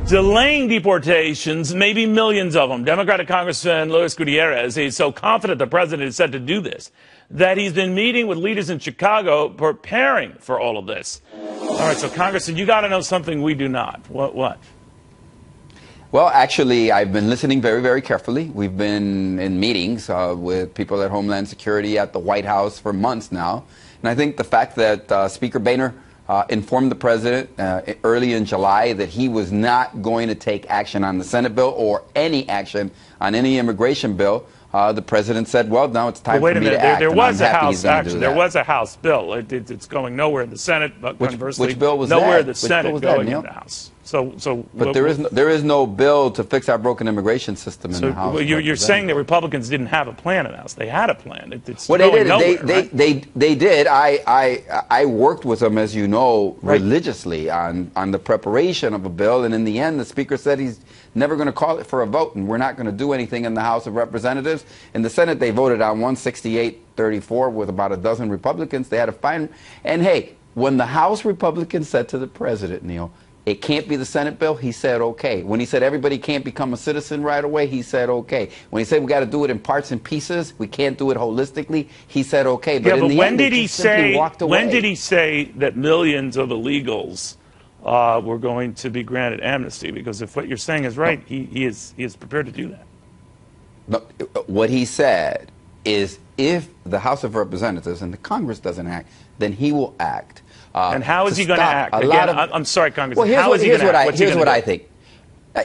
delaying deportations, maybe millions of them. Democratic Congressman Gutierrez, he's so confident the president is set to do this, that he's been meeting with leaders in Chicago preparing for all of this. All right, so Congressman, you got to know something we do not. What? Well, actually, I've been listening very, very carefully. We've been in meetings with people at Homeland Security at the White House for months now. And I think the fact that Speaker Boehner informed the president early in July that he was not going to take action on the Senate bill or any action on any immigration bill, the president said, well, now it's time for me to act. There was a House action. There was a House bill. It's going nowhere in the Senate, but conversely, which bill was nowhere that? in the Senate going in the House. But there is no bill to fix our broken immigration system in the House. Well, you're saying that Republicans didn't have a plan in the House. They had a plan. It's well, going they did. Nowhere, they did. I worked with them, as you know, religiously on the preparation of a bill, and in the end, the Speaker said he's never going to call it for a vote, and we're not going to do anything in the House of Representatives. In the Senate, they voted on 168-34 with about a dozen Republicans. They had a fine. And hey, when the House Republicans said to the president, Neil, it can't be the Senate bill, he said okay. When he said everybody can't become a citizen right away, he said okay. When he said we got to do it in parts and pieces, we can't do it holistically, he said okay. But when did he say that millions of illegals were going to be granted amnesty? Because if what you're saying is right, he is prepared to do that. But what he said is if the House of Representatives and the Congress doesn't act, then he will act. And how is he going to act? Again, I'm sorry, Congressman. Well, how is he going to act? Here's what I think.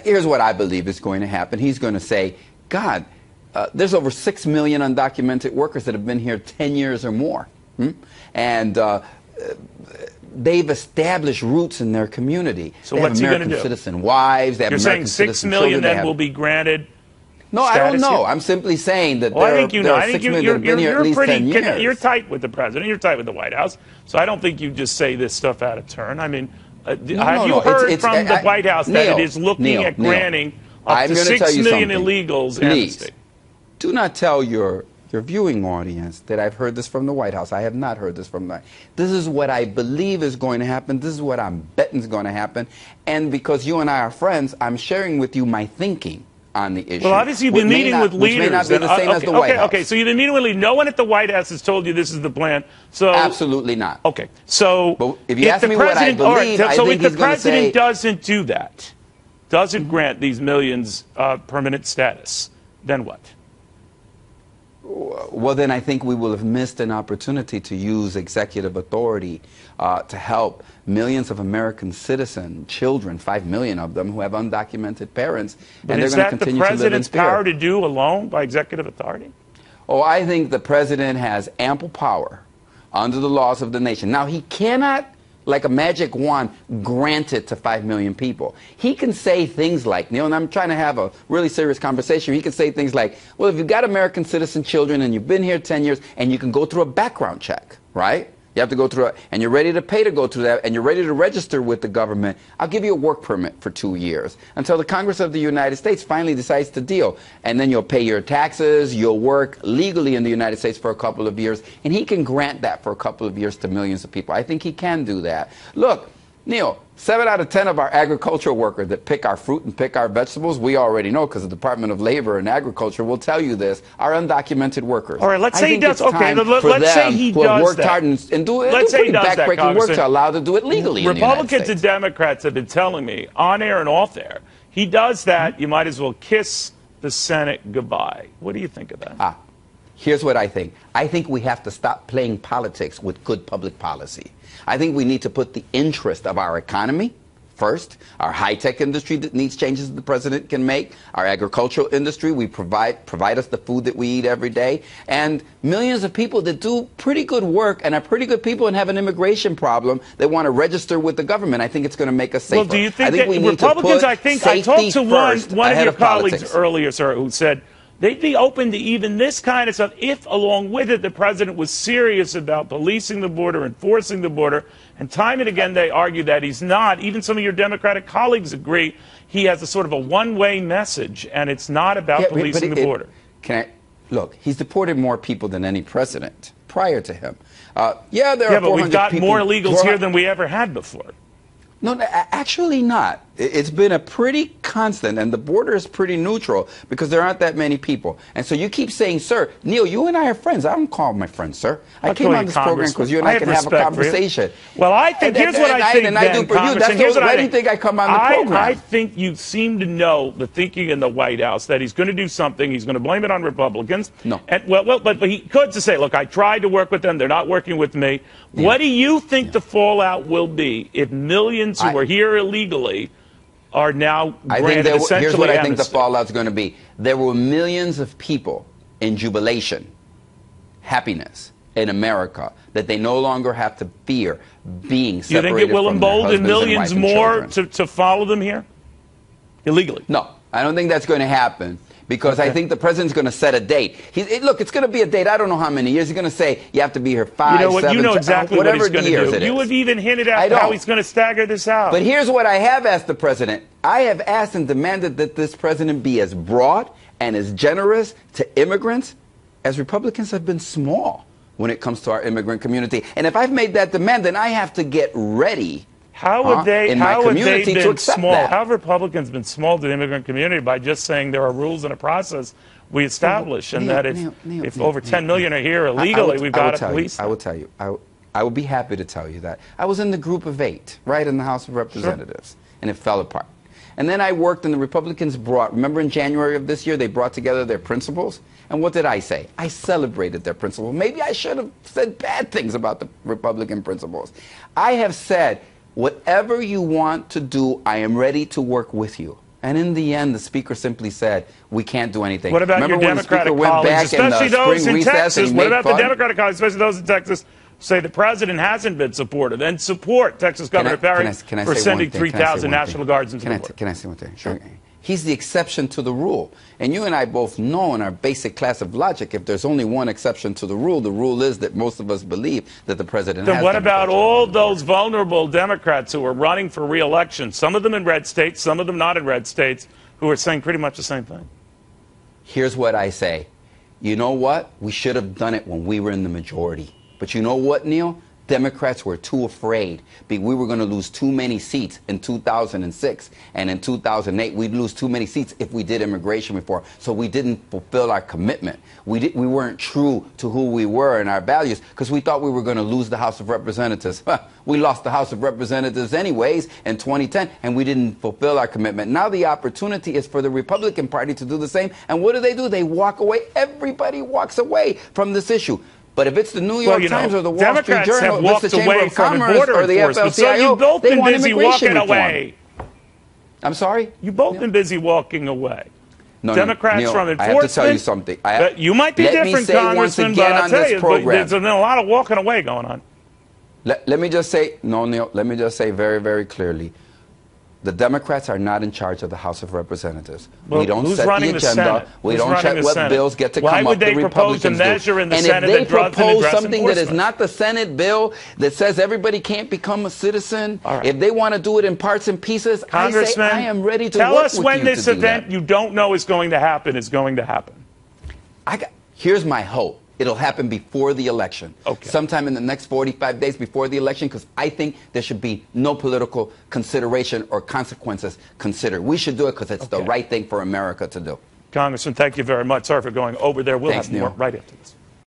Here's what I believe is going to happen. He's going to say, God, there's over 6 million undocumented workers that have been here 10 years or more. And they've established roots in their community. So what's he going to do? Citizen wives, they have American citizen You're saying 6 million then will be granted? No, I don't know. I'm simply saying that there are 6 million that have been here at least 10 years. You're tight with the president. You're tight with the White House. So I don't think you just say this stuff out of turn. I mean, have you heard from the White House that it is looking at granting up to 6 million illegals amnesty? Do not tell your viewing audience that I've heard this from the White House. I have not heard this from the. This is what I believe is going to happen. This is what I'm betting is going to happen. And because you and I are friends, I'm sharing with you my thinking on the issue. Well, obviously you've been meeting with leaders. Which may not be the same as the White House. Okay, so you've been meeting with leaders. No one at the White House has told you this is the plan. So absolutely not. Okay, so but if you ask me what I believe, I think if the president doesn't do that, doesn't grant these millions permanent status, then what? Well, then I think we will have missed an opportunity to use executive authority to help millions of American citizen children, 5 million of them, who have undocumented parents, and they're going to continue to live in fear. Is that the president's power to do alone by executive authority? Oh, I think the president has ample power under the laws of the nation. Now, he cannot, like a magic wand, grant it to 5 million people. He can say things like, Neil, and I'm trying to have a really serious conversation, he can say things like, well, if you've got American citizen children and you've been here 10 years and you can go through a background check, right? You have to go through and you're ready to pay to go through that, and you're ready to register with the government, I'll give you a work permit for 2 years until the Congress of the United States finally decides to deal. And then you'll pay your taxes, you'll work legally in the United States for a couple of years, and he can grant that for a couple of years to millions of people. I think he can do that. Look, Neil, 7 out of 10 of our agricultural workers that pick our fruit and pick our vegetables, we already know because the Department of Labor and Agriculture will tell you this, are undocumented workers. All right, let's say he does. Okay, let's say he does worked hard and do pretty backbreaking work to allow to do it legally. Republicans and Democrats have been telling me on air and off air, he does that, you might as well kiss the Senate goodbye. What do you think of that? Here's what I think. I think we have to stop playing politics with good public policy. I think we need to put the interest of our economy first, our high-tech industry that needs changes that the president can make, our agricultural industry, we provide us the food that we eat every day, and millions of people that do pretty good work and are pretty good people and have an immigration problem that want to register with the government. I think it's going to make us safer. Well, do you think that Republicans, I talked to one of your colleagues earlier, sir, who said they'd be open to even this kind of stuff if, along with it, the president was serious about policing the border, enforcing the border. And time and again, they argue that he's not. Even some of your Democratic colleagues agree he has a sort of a one-way message, and it's not about policing the border. Look, he's deported more people than any president prior to him. There are 400 but we've got people, more illegals here than we ever had before. No, actually not. It's been a pretty constant, and the border is pretty neutral because there aren't that many people. And so you keep saying, sir, Neil, you and I are friends. I don't call my friend sir. I came on this program because you and I can have a conversation. Well, I think, here's what I think, and I do for you. That's why do you think I come on the program? I think you seem to know the thinking in the White House that he's going to do something. He's going to blame it on Republicans. No. And, but he could just say, look, I tried to work with them. They're not working with me. Yeah. What do you think the fallout will be if millions who are here illegally are now granted essentially here's what I think the amnesty? fallout's going to be. There were millions of people in jubilation, happiness in America that they no longer have to fear being separated from their husbands and wives and children. You think it will embolden millions more to follow them here illegally? No, I don't think that's going to happen. Because I think the president's going to set a date. Look, it's going to be a date. I don't know how many years. He's going to say you have to be here 5, 7, you know exactly what he's going to do. You have even hinted at how he's going to stagger this out. But here's what I have asked the president. I have asked and demanded that this president be as broad and as generous to immigrants as Republicans have been small when it comes to our immigrant community. And if I've made that demand, then I have to get ready. How have they been small? That. How have Republicans been small to the immigrant community by just saying there are rules and a process we establish, and that if over 10 million are here illegally, we've got to police them? I will tell you. I would be happy to tell you that. I was in the group of 8, right, in the House of Representatives, and it fell apart. And then I worked, and the Republicans remember in January of this year, they brought together their principles. And what did I say? I celebrated their principles. Maybe I should have said bad things about the Republican principles. I have said, whatever you want to do, I am ready to work with you. And in the end, the speaker simply said, we can't do anything. What about your Democratic colleagues, especially those in Texas? What about the Democratic colleagues, especially those in Texas, say the president hasn't been supportive and support Texas Governor Perry for sending 3,000 National Guards into the border? Can I say one thing? Sure. He's the exception to the rule. And you and I both know in our basic class of logic, if there's only one exception to the rule is that most of us believe that the president has. Then what about all those vulnerable Democrats who are running for re-election, some of them in red states, some of them not in red states, who are saying pretty much the same thing? Here's what I say. You know what? We should have done it when we were in the majority. But you know what, Neil? Democrats were too afraid. We were going to lose too many seats in 2006, and in 2008 we'd lose too many seats if we did immigration reform. So we didn't fulfill our commitment. We weren't true to who we were and our values because we thought we were going to lose the House of Representatives. We lost the House of Representatives anyways in 2010, and we didn't fulfill our commitment. Now the opportunity is for the Republican Party to do the same. And what do? They walk away. Everybody walks away from this issue. But if it's the New York Times or the Wall Street Journal, if it's the Chamber of Commerce or the FLCIO, they want immigration reform. I'm sorry? You've both been busy walking away. No, Democrats Neil, from enforcement. I have to tell you something. You might be different, Congressman, but I'll tell you, there's been a lot of walking away going on. Let me just say, Neil, let me just say very, very clearly. The Democrats are not in charge of the House of Representatives. Well, we don't set the agenda. We don't check what bills get to come up. The Republicans do. And if they propose something that is not the Senate bill that says everybody can't become a citizen, if they want to do it in parts and pieces, Congressman, I am ready to tell work us with when you this to do event that. you don't know is going to happen is going to happen. Here's my hope. It'll happen before the election, sometime in the next 45 days before the election, because I think there should be no political consideration or consequences considered. We should do it because it's the right thing for America to do. Congressman, thank you very much. Sorry for going over there. We'll have more right after this.